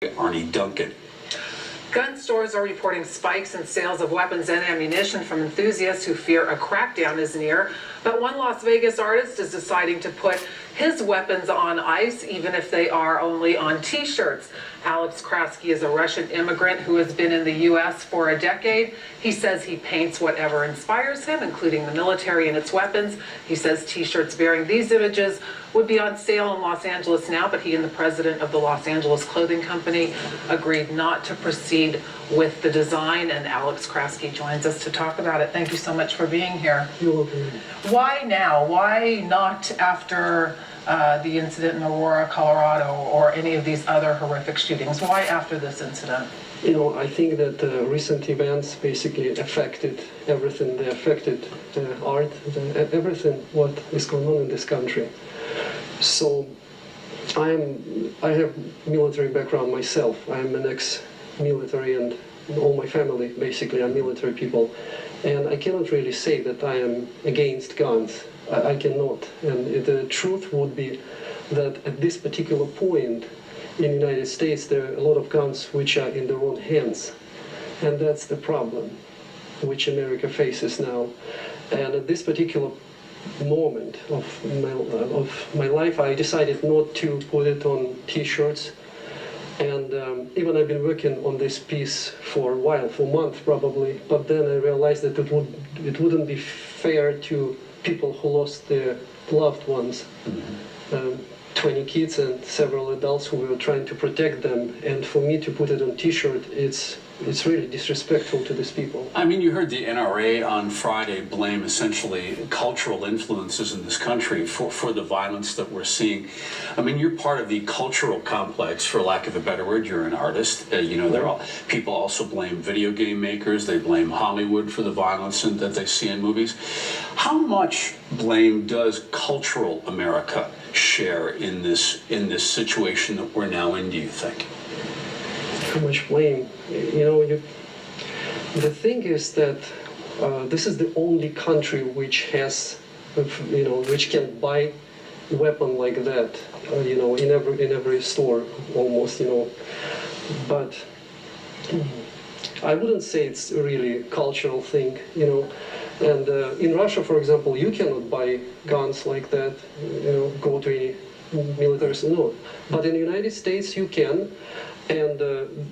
Arnie Duncan. Gun stores are reporting spikes in sales of weapons and ammunition from enthusiasts who fear a crackdown is near. But one Las Vegas artist is deciding to put his weapons on ice, even if they are only on T-shirts. Alex Krasky is a Russian immigrant who has been in the U.S. for a decade. He says he paints whatever inspires him, including the military and its weapons. He says T-shirts bearing these images would be on sale in Los Angeles now, but he and the president of the Los Angeles Clothing Company agreed not to proceed with the design, and Alex Krasky joins us to talk about it. Thank you so much for being here. You're welcome. Why now? Why not after the incident in Aurora, Colorado, or any of these other horrific shootings? Why after this incident? You know, I think that recent events basically affected everything. They affected the art, everything what is going on in this country. So I have military background myself. I'm an ex-military, and all my family basically are military people. And I cannot really say that I am against guns. I cannot. And the truth would be that at this particular point in the United States, there are a lot of guns which are in the wrong hands. And that's the problem which America faces now. And at this particular moment of my life, I decided not to put it on T-shirts. And even I've been working on this piece for a while, for a month probably, but then I realized that it wouldn't be fair to people who lost their loved ones. 20 kids and several adults who were trying to protect them, and for me to put it on T-shirt, it's really disrespectful to these people. I mean, you heard the NRA on Friday blame essentially cultural influences in this country for the violence that we're seeing. I mean, you're part of the cultural complex, for lack of a better word. You're an artist. You know, people also blame video game makers. They blame Hollywood for the violence that they see in movies. How much blame does cultural America share in this situation that we're now in, do you think? How much blame? You know, the thing is that this is the only country which has, you know, which can buy a weapon like that, you know, in every store almost, you know. But I wouldn't say it's really a cultural thing, you know. And in Russia, for example, you cannot buy guns like that, you know, go to any military store, no. But in the United States, you can. And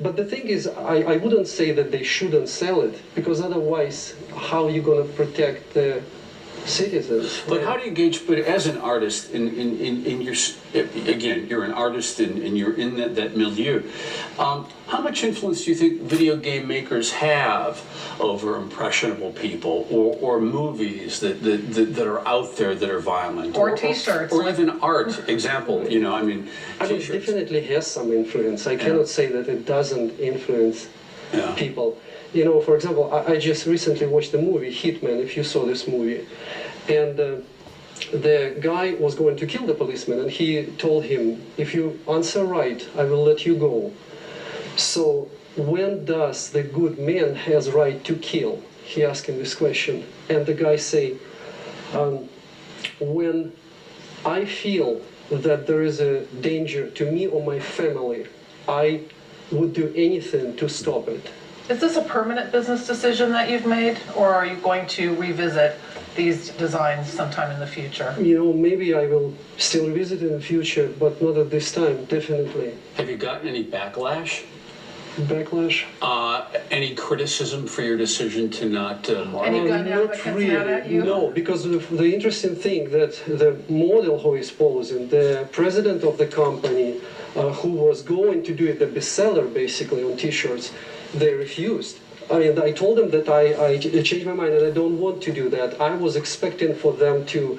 but the thing is, I wouldn't say that they shouldn't sell it, because otherwise, how are you going to protect the citizens? But how do you gauge? But as an artist, in your, again, you're an artist and you're in that milieu. How much influence do you think video game makers have over impressionable people, or movies that are out there that are violent, or T-shirts, or even art? Example, you know, I mean, it definitely has some influence. I cannot say that it doesn't influence people. You know, for example, I just recently watched the movie Hitman, if you saw this movie. And the guy was going to kill the policeman, and he told him, if you answer right, I will let you go. So when does the good man has right to kill? He asked him this question. And the guy say, when I feel that there is a danger to me or my family, I would do anything to stop it. Is this a permanent business decision that you've made, or are you going to revisit these designs sometime in the future? You know, maybe I will still revisit in the future, but not at this time, definitely. Have you gotten any backlash? Backlash? Any criticism for your decision to not market? Any gun Not advocates really, mad at you? no, because the interesting thing that the model who is posing, the president of the company, who was going to do it, the bestseller basically on T-shirts, they refused. I mean, I told them that I changed my mind and I don't want to do that. I was expecting for them to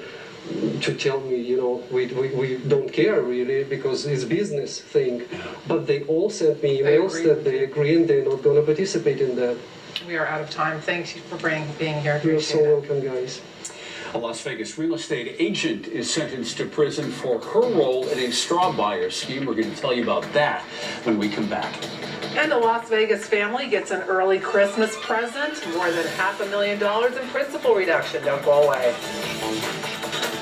tell me, you know, we don't care really, because it's business thing. But they all sent me emails that they agree and they're not going to participate in that. We are out of time. Thank you for being here. You're so welcome, guys. A Las Vegas real estate agent is sentenced to prison for her role in a straw buyer scheme. We're going to tell you about that when we come back. And a Las Vegas family gets an early Christmas present, more than $500,000 in principal reduction. Don't go away.